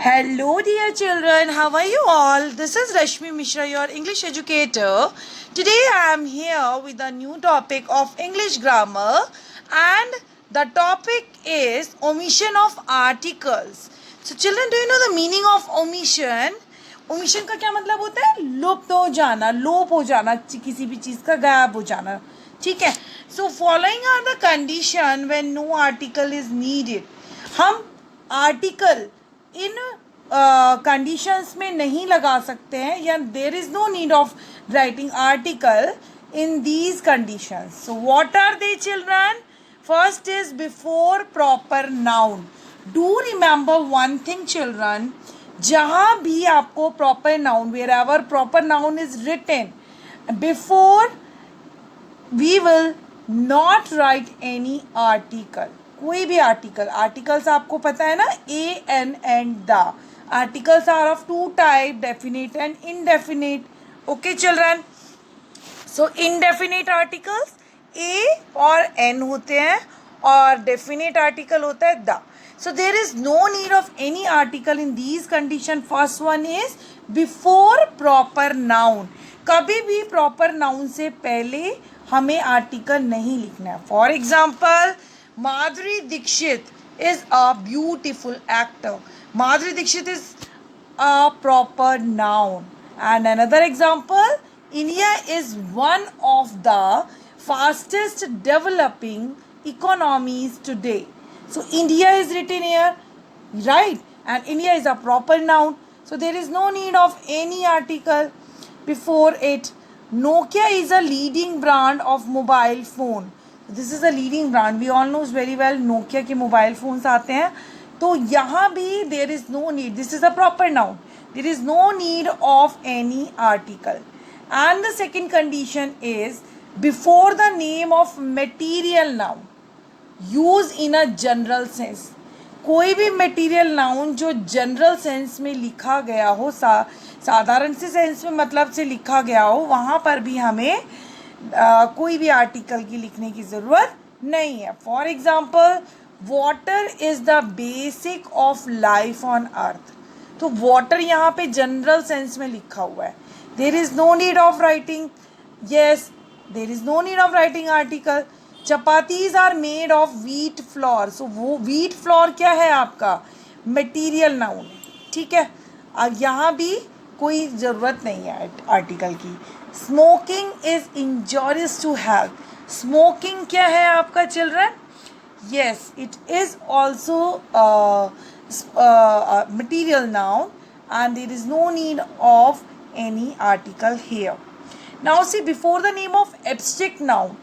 Hello, dear children. How are you all? This is Rashmi Mishra, your English educator. Today I am here with a new topic of English grammar, and the topic is omission of articles. So, children, do you know the meaning of omission? Omission का क्या मतलब होता है? लुप्त हो जाना, लोप हो जाना, किसी भी चीज़ का गायब हो जाना. ठीक है. So, following are the condition when no article is needed. हम article इन कंडीशंस में नहीं लगा सकते हैं, या there is no need of writing article in these conditions. So what are they children? First is before proper noun. Do remember one thing children, जहाँ भी आपको proper noun, wherever proper noun is written, before we will not write any article. कोई भी articles आपको पता है ना, a an and the. Articles are of to type, definite and indefinite. Okay children. So indefinite articles a और an होते हैं, और डेफिनेट आर्टिकल होता है the. So there is no need of any article in these condition. First one is before proper noun. कभी भी proper noun से पहले हमें आर्टिकल नहीं लिखना है. For example, Madhuri Dixit is a beautiful actor. Madhuri Dixit is a proper noun. And another example, India is one of the fastest developing economies today. So India is written here, right? And India is a proper noun. So there is no need of any article before it. Nokia is a leading brand of mobile phone. This is a leading brand. We all knows very well Nokia के mobile phones आते हैं. तो यहाँ भी there is no need, this is a proper noun, there is no need of any article. And the second condition is before the name of material noun use in a general sense. कोई भी material noun जो general sense में लिखा गया हो, साधारण से sense में मतलब से लिखा गया हो, वहाँ पर भी हमें कोई भी आर्टिकल की लिखने की ज़रूरत नहीं है. For example, water is the basic of life on earth. तो वाटर यहाँ पे जनरल सेंस में लिखा हुआ है. There is no need of writing, yes, there is no need of writing article. Chapatis are made of wheat flour. So वो wheat floor क्या है आपका? मटीरियल नाउन है. ठीक है. यहाँ भी कोई ज़रूरत नहीं है आर्टिकल की. Smoking is injurious to health. Smoking क्या है आपका children? Yes, it is also material noun, and there is no need of any article here. Now see, before the name of abstract noun,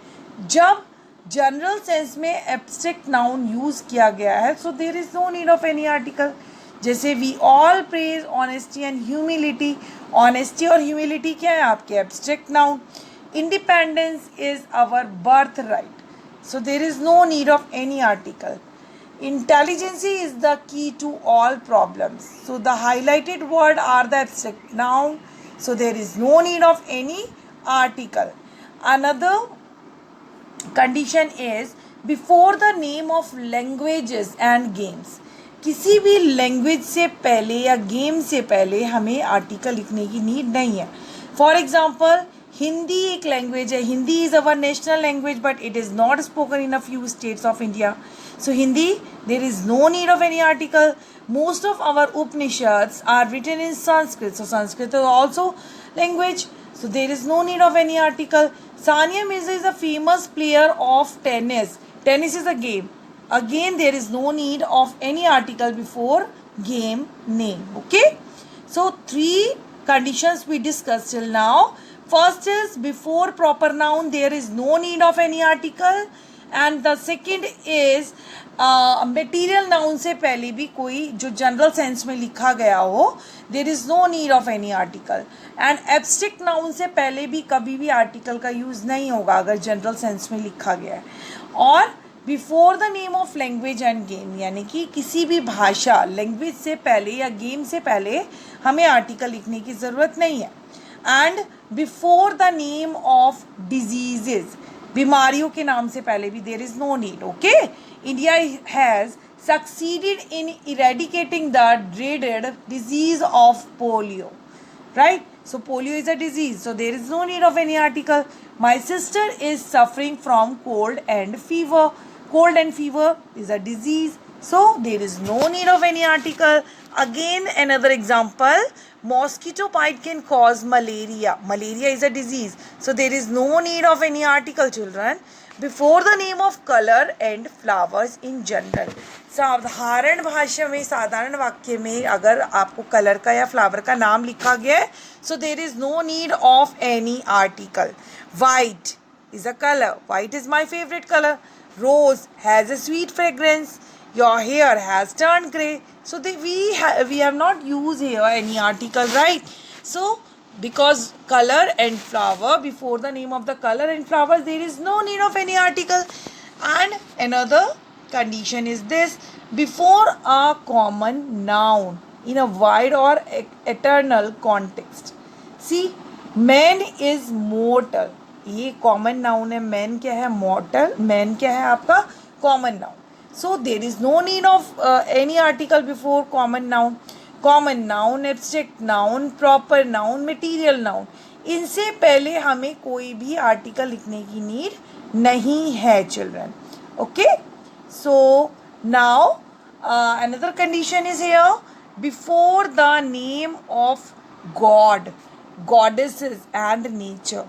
जब general sense में abstract noun use किया गया है, so there is no need of any article. जैसे we all praise honesty and humility. Honesty और humility क्या है आपके? Abstract noun. Independence is our birthright. So there is no need of any article. Intelligence is the key to all problems. So the highlighted word are the abstract noun. So there is no need of any article. Another condition is before the name of languages and games. किसी भी language से पहले या game से पहले हमें article लिखने की नीड नहीं है. फॉर एग्जाम्पल, हिंदी एक लैंग्वेज है. Hindi is our national language, but it is not spoken in a few states of India. So Hindi, there is no need of any article. Most of our Upanishads are written in Sanskrit. So Sanskrit is also language. So there is no need of any article. Sania Mirza is a famous player of tennis. Tennis is a game. Again, there is no need of any article before game name. Okay? So 3 conditions we discussed till now. First is before proper noun there is no need of any article. And the second is material noun से पहले भी कोई जो general sense में लिखा गया हो, there is no need of any article. And abstract noun से पहले भी कभी भी आर्टिकल का यूज़ नहीं होगा अगर जनरल सेंस में लिखा गया है. और before the name of language end game, यानी कि किसी भी भाषा, लैंग्वेज से पहले या गेम से पहले हमें आर्टिकल लिखने की ज़रूरत नहीं है. And before the name of diseases, बीमारियों के नाम से पहले भी there is no need. Okay. India has succeeded in eradicating the dreaded disease of polio. Right? So polio is a disease. So there is no need of any article. My sister is suffering from cold and fever. Cold and fever is a disease. So there is no need of any article. Again another example. Mosquito bite can cause malaria. Malaria is a disease. So there is no need of any article, children. Before the name of color and flowers in general. साधारण भाषा में, साधारण वाक्य में अगर आपको colour का या फ्लावर का नाम लिखा गया है, so there is no need of any article. White is a color. White is my favorite color. Rose has a sweet fragrance. Your hair has turned grey. So we have not used here any article, right? So because color and flower, before the name of the color and flowers, there is no need of any article. And another condition is this: before a common noun in a wide or eternal context. See, man is mortal. ये common noun है. Man क्या है? Mortal. Man क्या है आपका? Common noun. So there is no need of any article before common noun. Common noun, abstract noun, proper noun, material noun, इनसे पहले हमें कोई भी आर्टिकल लिखने की नीड नहीं है children. Okay, so now another condition is here: before the name of God, goddesses and nature.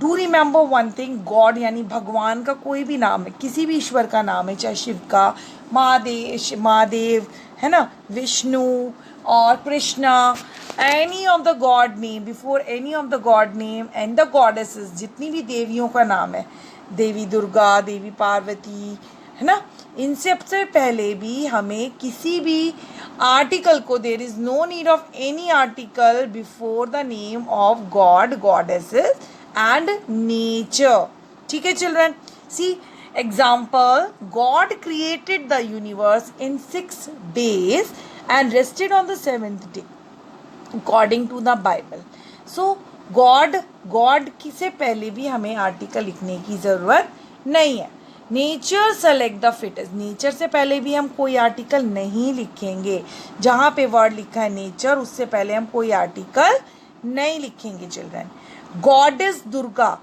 Do remember one thing, God यानी भगवान का कोई भी नाम है, किसी भी ईश्वर का नाम है, चाहे शिव का, महादेव है ना, विष्णु और Krishna, any of the God name, before any of the God name and the goddesses, जितनी भी देवियों का नाम है, देवी दुर्गा, देवी पार्वती, है ना, इन सबसे पहले भी हमें किसी भी आर्टिकल को, there is no need of any article before the name of God, goddesses and nature. ठीक है children. See example, God created the universe in 6 days and rested on the 7th day according to the Bible. So God से पहले भी हमें article लिखने की ज़रूरत नहीं है. Nature select the fittest, nature से पहले भी हम कोई आर्टिकल नहीं लिखेंगे. जहाँ पे वर्ड लिखा है नेचर, उससे पहले हम कोई आर्टिकल नहीं लिखेंगे चिल्ड्रन. गॉडेस दुर्गा,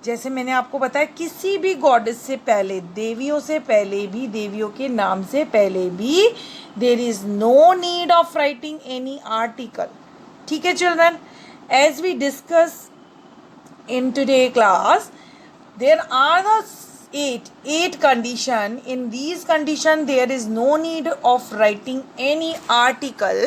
जैसे मैंने आपको बताया, किसी भी गॉडेस से पहले, देवियों से पहले भी, देवियों के नाम से पहले भी, there is no need of writing any article. ठीक है children. As we discuss in today class, there are the 8 condition. In these condition there is no need of writing any article,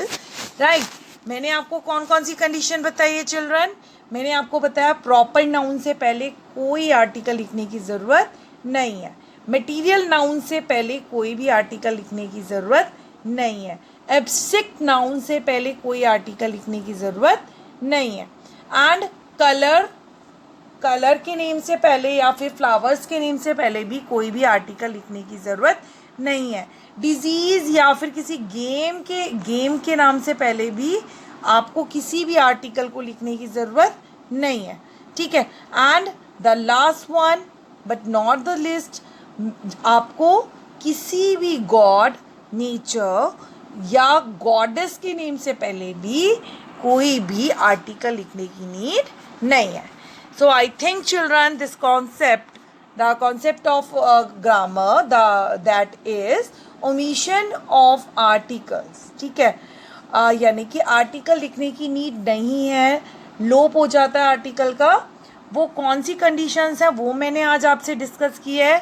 right? मैंने आपको कौन कौन सी condition बताई है children? मैंने आपको बताया प्रॉपर नाउन से पहले कोई आर्टिकल लिखने की ज़रूरत नहीं है. मटीरियल नाउन से पहले कोई भी आर्टिकल लिखने की ज़रूरत नहीं है. एब्स्ट्रैक्ट नाउन से पहले कोई आर्टिकल लिखने की ज़रूरत नहीं है. एंड कलर के नेम से पहले या फिर फ्लावर्स के नेम से पहले भी कोई भी आर्टिकल लिखने की ज़रूरत नहीं है. डिजीज़ या फिर किसी गेम के नाम से पहले भी आपको किसी भी आर्टिकल को लिखने की ज़रूरत नहीं है. ठीक है. And the last one but not the list, आपको किसी भी गॉड, नेचर या गॉडेस के नेम से पहले भी कोई भी आर्टिकल लिखने की नीड नहीं है. So I think children, this concept, the concept of grammar, that is omission of articles. ठीक है. यानी कि आर्टिकल लिखने की नीड नहीं है, लोप हो जाता है आर्टिकल का. वो कौन सी कंडीशंस हैं वो मैंने आज आपसे डिस्कस की है.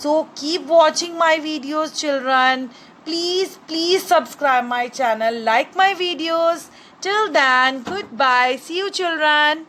So keep watching my videos children. Please subscribe my channel, like my videos. Till then, goodbye. See you children.